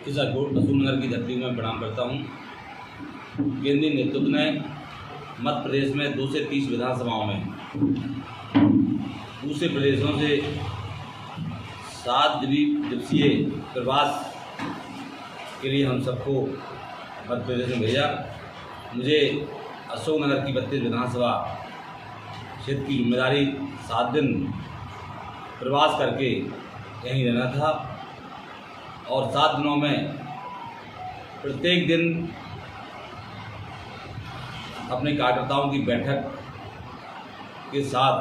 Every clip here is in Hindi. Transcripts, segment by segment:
इस अशोकनगर की धरती में प्रणाम करता हूँ। केंद्रीय नेतृत्व ने मध्य प्रदेश में 2 से 30 विधानसभाओं में दूसरे प्रदेशों से 7 दिवसीय प्रवास के लिए हम सबको मध्य प्रदेश में भेजा। मुझे अशोकनगर की 32 विधानसभा क्षेत्र की जिम्मेदारी 7 दिन प्रवास करके यहीं रहना था और 7 दिनों में प्रत्येक दिन अपने कार्यकर्ताओं की बैठक के साथ,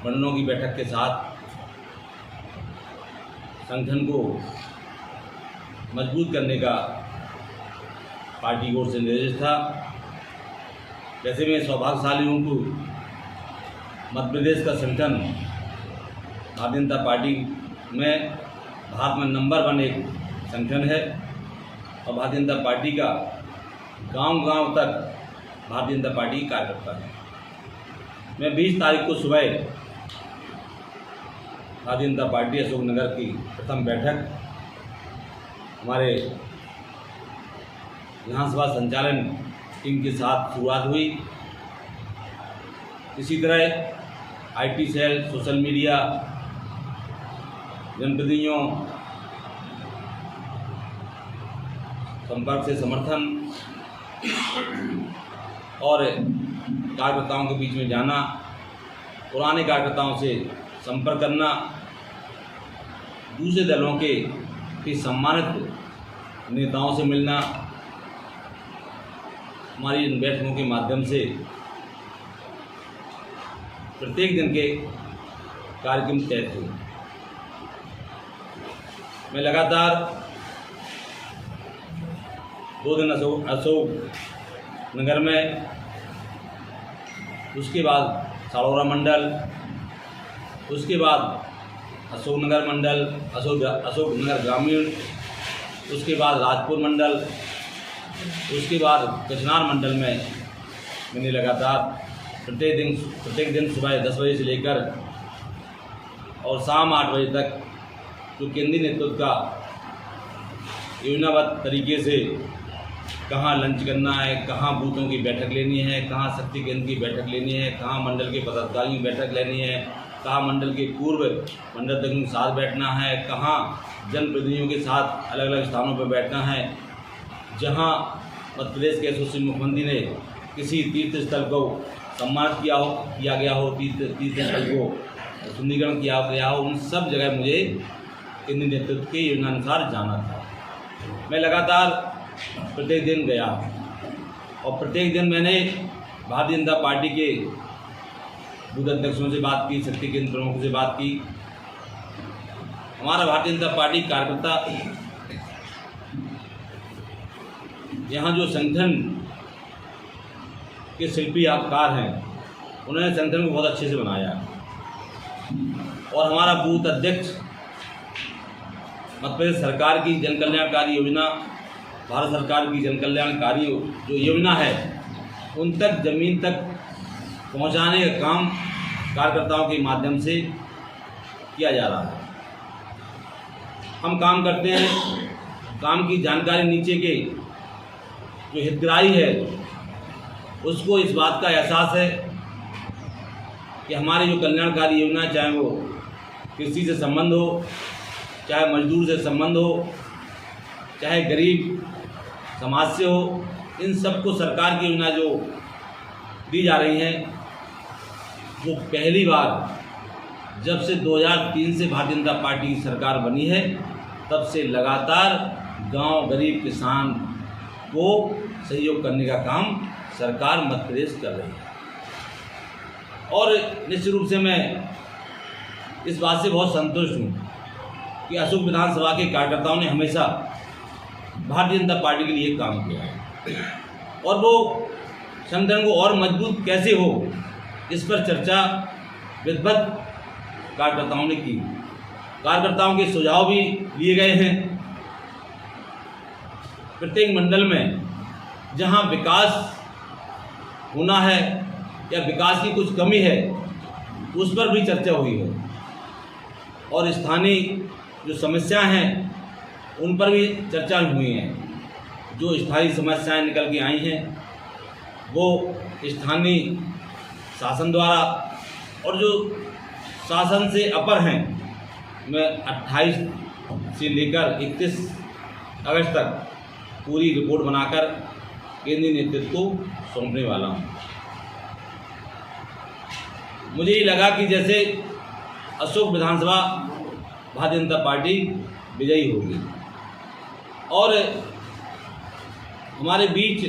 मंडलों की बैठक के साथ संगठन को मजबूत करने का पार्टी की ओर से निर्देश था। वैसे मैं सौभाग्यशाली हूँ कि मध्य प्रदेश का संगठन भारतीय जनता पार्टी में भारत में नंबर 1 एक संगठन है और भारतीय जनता पार्टी का गांव-गांव तक भारतीय जनता पार्टी की कार्यकर्ता है। मैं 20 तारीख को सुबह भारतीय जनता पार्टी अशोकनगर की प्रथम बैठक हमारे विधानसभा संचालन टीम के साथ शुरुआत हुई। इसी तरह आईटी सेल, सोशल मीडिया, जनप्रतिनिधियों, संपर्क से समर्थन और कार्यकर्ताओं के बीच में जाना, पुराने कार्यकर्ताओं से संपर्क करना, दूसरे दलों के सम्मानित नेताओं से मिलना, हमारी इन बैठकों के माध्यम से प्रत्येक दिन के कार्यक्रम तय थे। मैं लगातार 2 दिन अशोक नगर में, उसके बाद साड़ौरा मंडल, उसके बाद अशोकनगर मंडल, अशोकनगर ग्रामीण, उसके बाद राजपुर मंडल, उसके बाद कचनार मंडल में मैंने लगातार प्रत्येक दिन सुबह 10 बजे से लेकर और शाम 8 बजे तक जो केंद्रीय नेतृत्व का योजनाबद्ध तरीके से कहाँ लंच करना है, कहाँ बूथों की बैठक लेनी है, कहाँ शक्ति केंद्र की बैठक लेनी है, कहाँ मंडल के पदाधिकारियों की बैठक लेनी है, कहाँ मंडल के पूर्व मंडल तक के साथ बैठना है, कहाँ जनप्रतिनिधियों के साथ अलग अलग स्थानों पर बैठना है। जहाँ मध्य प्रदेश के यशस्वी मुख्यमंत्री ने किसी तीर्थ स्थल को सम्मानित किया गया हो, तीर्थ स्थल को सुंदरीकरण किया गया हो, उन सब जगह मुझे केंद्रीय नेतृत्व के योजनानुसार जाना था। मैं लगातार प्रत्येक दिन गया और प्रत्येक दिन मैंने भारतीय जनता पार्टी के बूथ अध्यक्षों से बात की, शक्ति केंद्र प्रमुखों से बात की। हमारा भारतीय जनता पार्टी कार्यकर्ता यहाँ जो संगठन के शिल्पी आकार हैं, उन्होंने संगठन को बहुत अच्छे से बनाया और हमारा बूथ अध्यक्ष मध्य प्रदेश सरकार की जन कल्याणकारी योजना, भारत सरकार की जन कल्याणकारी जो योजना है, उन तक ज़मीन तक पहुंचाने का काम कार्यकर्ताओं के माध्यम से किया जा रहा है। हम काम करते हैं, काम की जानकारी नीचे के जो हितग्राही है उसको इस बात का एहसास है कि हमारी जो कल्याणकारी योजना, चाहे वो कृषि से संबंध हो, चाहे मजदूर से संबंध हो, चाहे गरीब समाज से हो, इन सबको सरकार की योजना जो दी जा रही हैं, वो पहली बार जब से 2003 से भारतीय जनता पार्टी की सरकार बनी है, तब से लगातार गांव, गरीब किसान को सहयोग करने का काम सरकार मध्य प्रदेश कर रही है। और निश्चित रूप से मैं इस बात से बहुत संतुष्ट हूँ कि अशोक विधानसभा के कार्यकर्ताओं ने हमेशा भारतीय जनता पार्टी के लिए काम किया है और वो संगठन को और मजबूत कैसे हो, इस पर चर्चा विधिवत कार्यकर्ताओं ने की। कार्यकर्ताओं के सुझाव भी लिए गए हैं। प्रत्येक मंडल में जहां विकास होना है या विकास की कुछ कमी है, उस पर भी चर्चा हुई है और स्थानीय जो समस्याएं हैं उन पर भी चर्चा हुई है। जो स्थायी समस्याएं निकल के आई हैं वो स्थानीय शासन द्वारा, और जो शासन से अपर हैं, मैं 28 से लेकर 31 अगस्त तक पूरी रिपोर्ट बनाकर केंद्रीय नेतृत्व को सौंपने वाला हूँ। मुझे ये लगा कि जैसे अशोक विधानसभा भारतीय जनता पार्टी विजयी होगी, और हमारे बीच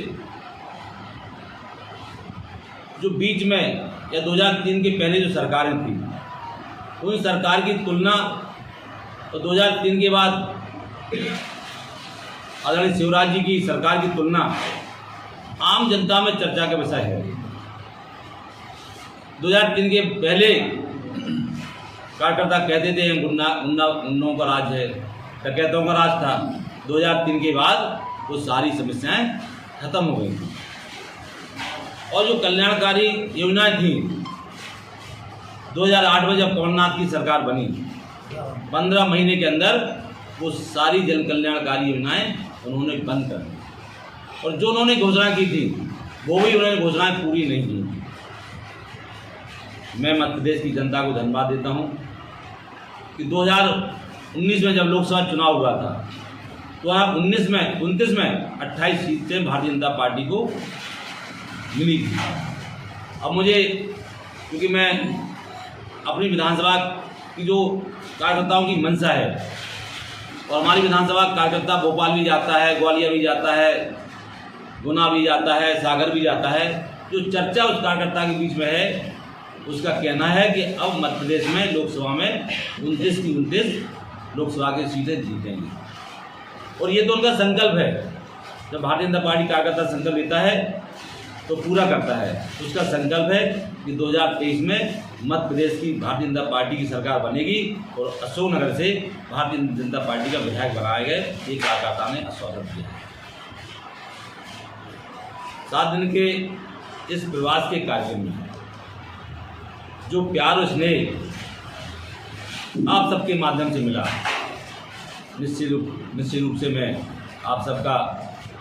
में या 2003 के पहले जो सरकारें थी, उन सरकार की तुलना और 2003 के बाद आदरणीय शिवराज जी की सरकार की तुलना आम जनता में चर्चा का विषय है। 2003 के पहले कार्यकर्ता कहते थे गुंडों का राज है, डकैतों का राज था। 2003 के बाद वो सारी समस्याएं खत्म हो गई थी, और जो कल्याणकारी योजनाएं थी 2008 में जब कमलनाथ की सरकार बनी, 15 महीने के अंदर वो सारी जन कल्याणकारी योजनाएं उन्होंने बंद कर दी, और जो उन्होंने घोषणा की थी वो भी उन्होंने घोषणाएं पूरी नहीं की। मैं मध्य प्रदेश की जनता को धन्यवाद देता हूं कि 2019 में जब लोकसभा चुनाव हुआ था तो 29 में 28 सीटें भारतीय जनता पार्टी को मिली थी। अब मुझे, क्योंकि मैं अपनी विधानसभा की जो कार्यकर्ताओं की मंशा है, और हमारी विधानसभा कार्यकर्ता भोपाल भी जाता है, ग्वालियर भी जाता है, गुना भी जाता है, सागर भी जाता है, जो चर्चा उस कार्यकर्ता के बीच में है, उसका कहना है कि अब मध्य प्रदेश में लोकसभा में 29 की 29 लोकसभा की सीटें जीतेंगी। और ये तो उनका संकल्प है। जब भारतीय जनता पार्टी कार्यकर्ता संकल्प लेता है तो पूरा करता है। उसका संकल्प है कि 2023 में मध्य प्रदेश की भारतीय जनता पार्टी की सरकार बनेगी, और अशोकनगर से भारतीय जनता पार्टी का विधायक बनाए गए, ये कार्यकर्ता ने आश्वासन दिया। 7 दिन के इस प्रवास के कार्यक्रम में जो प्यार और स्नेह आप सबके माध्यम से मिला, निश्चित रूप से मैं आप सबका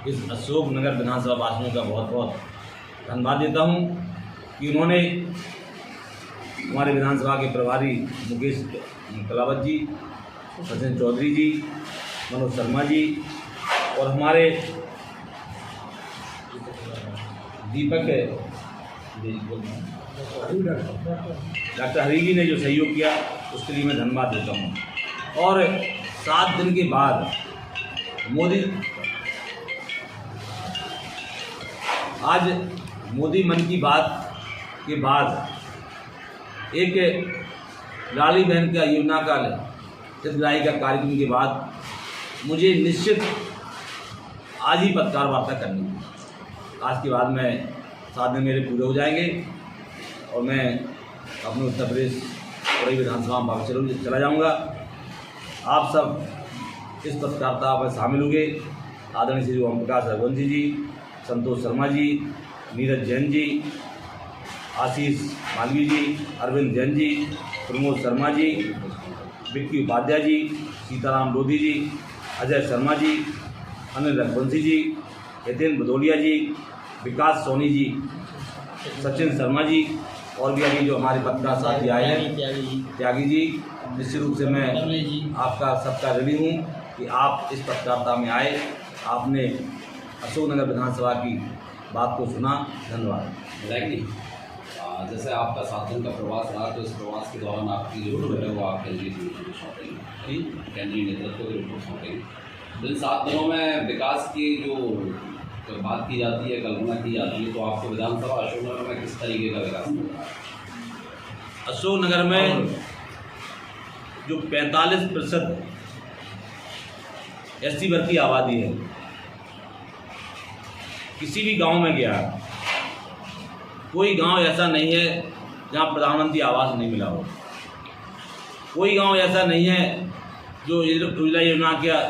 इस अशोकनगर विधानसभा वासियों का बहुत बहुत धन्यवाद देता हूं कि उन्होंने हमारे विधानसभा के प्रभारी मुकेश कलावत जी, सचिन चौधरी जी, मनोज शर्मा जी, और हमारे दीपक डॉक्टर हरी जी ने जो सहयोग किया उसके लिए मैं धन्यवाद देता हूँ। और 7 दिन के बाद आज मोदी मन की बात के बाद एक लाली बहन का योजना का हितग्राही का कार्यक्रम के बाद मुझे निश्चित आज ही पत्रकार वार्ता करनी है। आज के बाद मैं 7 दिन मेरे पूरे हो जाएंगे और मैं अपने उत्तर प्रदेश और विधानसभा में चला जाऊंगा। आप सब इस पत्रकारिता में शामिल होंगे। आदरणीय श्री ओम प्रकाश रघुवंशी जी, संतोष शर्मा जी, नीरज जैन जी, आशीष मालवी जी, अरविंद जैन जी, प्रमोद शर्मा जी, विक्की उपाध्याय जी, सीताराम लोधी जी, अजय शर्मा जी, अनिल रघुवंशी जी, हितेन भदौलिया जी, विकास सोनी जी, सचिन शर्मा जी, और भी अभी जो हमारे पत्रकार साथी आए हैं, त्यागी जी, निश्चित रूप से मैं आपका सबका ऋणी हूँ कि आप इस पत्रकारिता में आए, आपने अशोकनगर विधानसभा की बात को सुना। धन्यवाद। जैसे आपका 7 दिन का प्रवास रहा, तो इस प्रवास के दौरान आपकी जो रिपोर्ट है वो आप केंद्रीय नेतृत्व को सौंपेंगे, केंद्रीय नेतृत्व को रिपोर्ट सौंपेंगे। इन 7 दिनों में विकास की जो बात की जाती है, कल्पना की जाती है, तो आपको विधानसभा अशोकनगर में किस तरीके का विकास मिल रहा है? अशोकनगर में जो 45% SC वर्ग की आबादी है, किसी भी गांव में गया, कोई गांव ऐसा नहीं है जहां प्रधानमंत्री आवास नहीं मिला हो। कोई गांव ऐसा नहीं है जो उज्ज्वला योजना का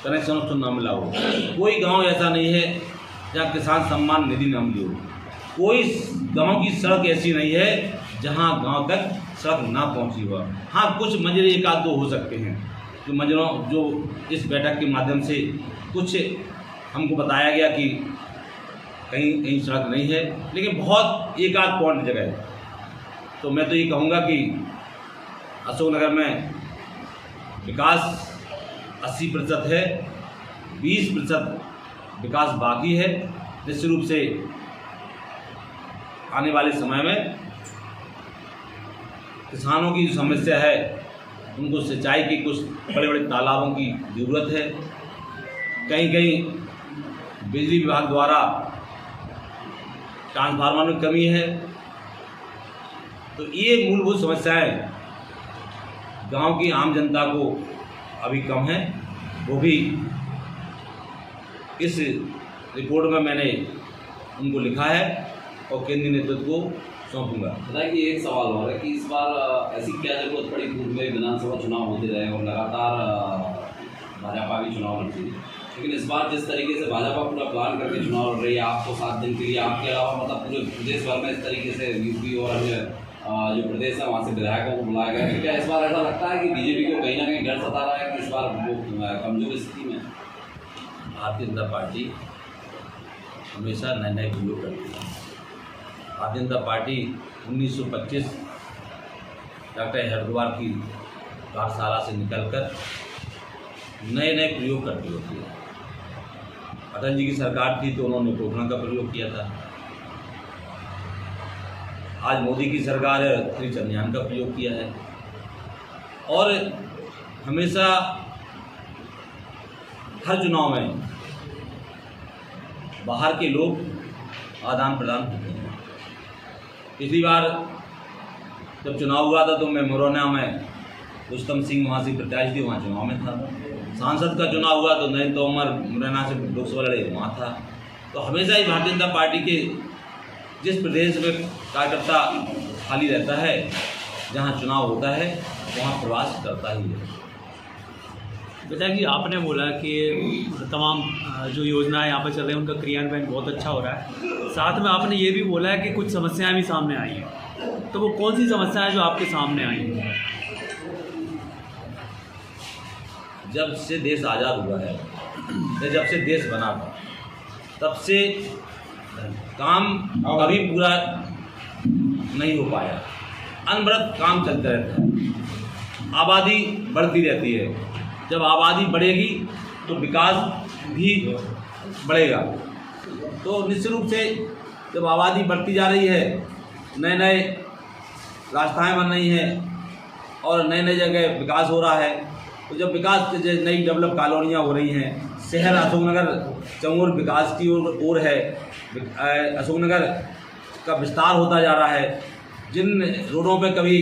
कनेक्शन उसको ना मिला हो। कोई गांव ऐसा नहीं है जहां किसान सम्मान निधि न मिली हो। कोई गांव की सड़क ऐसी नहीं है जहां गांव तक सड़क ना पहुंची हो। हाँ, कुछ मंजरे 1 आध 2 हो सकते हैं, जो इस बैठक के माध्यम से कुछ हमको बताया गया कि कहीं कहीं सड़क नहीं है, लेकिन बहुत एक आध पॉइंट जगह है। तो मैं तो ये कहूँगा कि अशोकनगर में विकास 80% है, 20% विकास बाकी है। निश्चित रूप से आने वाले समय में किसानों की जो समस्या है, उनको सिंचाई के कुछ बड़े बड़े तालाबों की ज़रूरत है। कहीं कहीं बिजली विभाग द्वारा ट्रांसफार्मर में कमी है। तो ये मूलभूत समस्याएं गांव की आम जनता को अभी कम है, वो भी इस रिपोर्ट में मैंने उनको लिखा है और केंद्रीय नेतृत्व को सौंपूंगा। बताइए कि एक सवाल और है कि इस बार ऐसी क्या जरूरत पड़ी, पूर्व में विधानसभा चुनाव होते रहे और लगातार भाजपा भी चुनाव लड़ती है, लेकिन इस बार जिस तरीके से भाजपा पूरा प्लान करके चुनाव लड़ रही है, आपको 7 दिन के लिए, आपके अलावा मतलब पूरे प्रदेश भर में इस तरीके से यूपी और अन्य जो प्रदेश है वहाँ से विधायकों को बुलाया गया है, क्या इस बार ऐसा लगता है कि बीजेपी को कहीं ना कहीं डर सता रहा है कि इस बार वो कमजोर स्थिति में? भारतीय जनता पार्टी हमेशा नए प्रयोग करती है। भारतीय जनता पार्टी 1925 डॉक्टर हरिद्वार की पाठशाला से निकलकर नए प्रयोग करती होती है। अटल जी की सरकार थी तो उन्होंने पोखरण का प्रयोग किया था। आज मोदी की सरकार है, त्रिचंद्रयान का प्रयोग किया है। और हमेशा हर चुनाव में बाहर के लोग आदान प्रदान होते हैं। पिछली बार जब चुनाव हुआ था तो मैं मुरैना में रुस्तम सिंह वहाँ से प्रत्याशी थे, वहाँ चुनाव में था। सांसद का चुनाव हुआ तो नरेंद्र तोमर मुरैना से लोकसभा लड़े, वहाँ था। तो हमेशा ही भारतीय जनता पार्टी के जिस प्रदेश में कार्यकर्ता खाली रहता है, जहाँ चुनाव होता है, वहाँ प्रवास करता ही है। बेटा कि आपने बोला कि तमाम जो योजनाएं यहाँ पर चल रही हैं उनका क्रियान्वयन बहुत अच्छा हो रहा है, साथ में आपने ये भी बोला है कि कुछ समस्याएं भी सामने आई हैं। तो वो कौन सी समस्याएं जो आपके सामने आई हैं? जब से देश आज़ाद हुआ है, जब से देश बना था, तब से काम कभी पूरा नहीं हो पाया। अनवरत काम चलता रहता है, आबादी बढ़ती रहती है। जब आबादी बढ़ेगी तो विकास भी बढ़ेगा। तो निश्चित रूप से जब आबादी बढ़ती जा रही है, नए रास्ताएं बन रही हैं और नए जगह विकास हो रहा है, तो जब विकास नई डेवलप कॉलोनियाँ हो रही हैं, शहर अशोकनगर चमूर विकास की ओर है, अशोकनगर का विस्तार होता जा रहा है। जिन रोडों पे कभी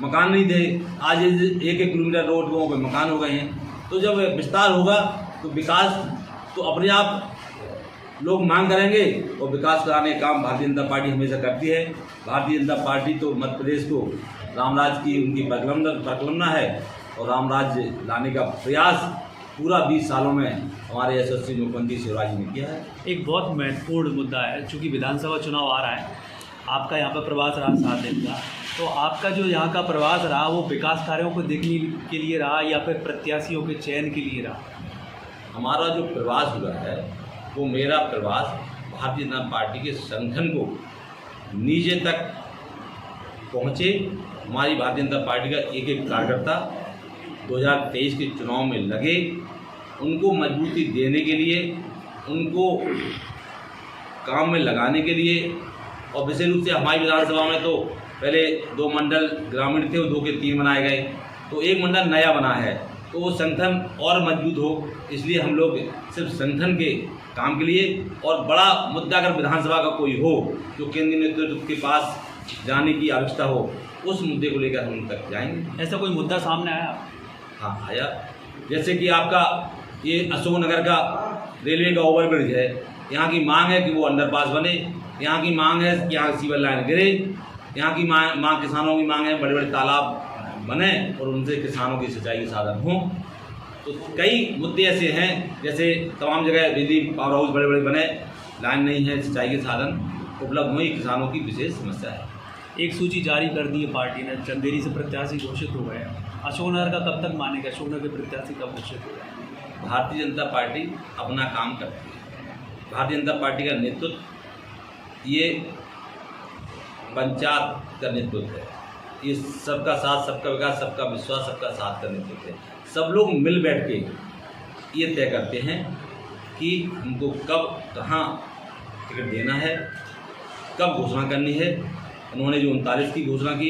मकान नहीं थे, आज 1-1 किलोमीटर रोडों पे मकान हो गए हैं। तो जब विस्तार होगा तो विकास तो अपने आप लोग मांग करेंगे और विकास कराने का काम भारतीय जनता पार्टी हमेशा करती है। भारतीय जनता पार्टी तो मध्य प्रदेश को रामराज की उनकी परिकल्पना है और रामराज लाने का प्रयास पूरा 20 सालों में हमारे यशस्वी मुख्यमंत्री शिवराज जी ने किया है। एक बहुत महत्वपूर्ण मुद्दा है, चूँकि विधानसभा चुनाव आ रहा है, आपका यहाँ पर प्रवास रहा 7 दिन का, तो आपका जो यहाँ का प्रवास रहा वो विकास कार्यों को देखने के लिए रहा या फिर प्रत्याशियों के चयन के लिए रहा? हमारा जो प्रवास हुआ है वो मेरा प्रवास भारतीय जनता पार्टी के संगठन को नीचे तक पहुँचे। हमारी भारतीय जनता पार्टी का एक कार्यकर्ता 2023 के चुनाव में लगे, उनको मजबूती देने के लिए, उनको काम में लगाने के लिए। और विशेष रूप से हमारी विधानसभा में तो पहले 2 मंडल ग्रामीण थे, वो 2 के 3 बनाए गए, तो 1 मंडल नया बना है। तो वो संगठन और मजबूत हो, इसलिए हम लोग सिर्फ संगठन के काम के लिए, और बड़ा मुद्दा अगर विधानसभा का कोई हो जो केंद्रीय नेतृत्व के पास जाने की आवश्यकता हो, उस मुद्दे को लेकर हम तक जाएंगे। ऐसा कोई मुद्दा सामने आया? हाँ आया, जैसे कि आपका ये अशोकनगर का रेलवे का ओवरब्रिज है। यहाँ की मांग है कि वो अंडरपास बने, यहाँ की मांग है कि यहाँ सीवर लाइन गिरे, यहाँ की मांग किसानों की मांग है बड़े बड़े तालाब बने और उनसे किसानों की सिंचाई के साधन हों। तो कई मुद्दे ऐसे हैं, जैसे तमाम जगह बिजली पावर हाउस बड़े बड़े बने, लाइन नहीं है, सिंचाई के साधन उपलब्ध हुए, किसानों की विशेष समस्या है। एक सूची जारी कर दी है पार्टी ने, चंदेरी से प्रत्याशी घोषित हो गए हैं। अशोकनगर का कब तक मानेगा, अशोकनगर के प्रत्याशी कब निश्चित होगा? भारतीय जनता पार्टी अपना काम करती है। भारतीय जनता पार्टी का नेतृत्व ये पंचायत का नेतृत्व है, ये सबका साथ, सबका विकास, सबका विश्वास, सबका साथ का नेतृत्व है। सब लोग मिल बैठ के ये तय करते हैं कि हमको कब कहाँ टिकट देना है, कब घोषणा करनी है। उन्होंने जो 39 की घोषणा की,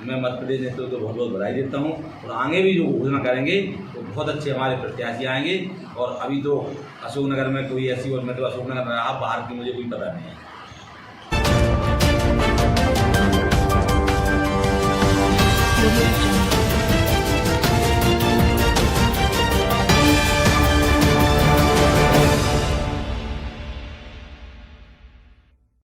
मैं मध्य प्रदेश नेतृत्व को बहुत बहुत बधाई देता हूँ, और आगे भी जो घोषणा करेंगे तो बहुत अच्छे हमारे प्रत्याशी आएंगे। और अभी तो अशोकनगर में कोई ऐसी, और मैं तो अशोकनगर में रहा, बाहर की मुझे कोई पता नहीं है।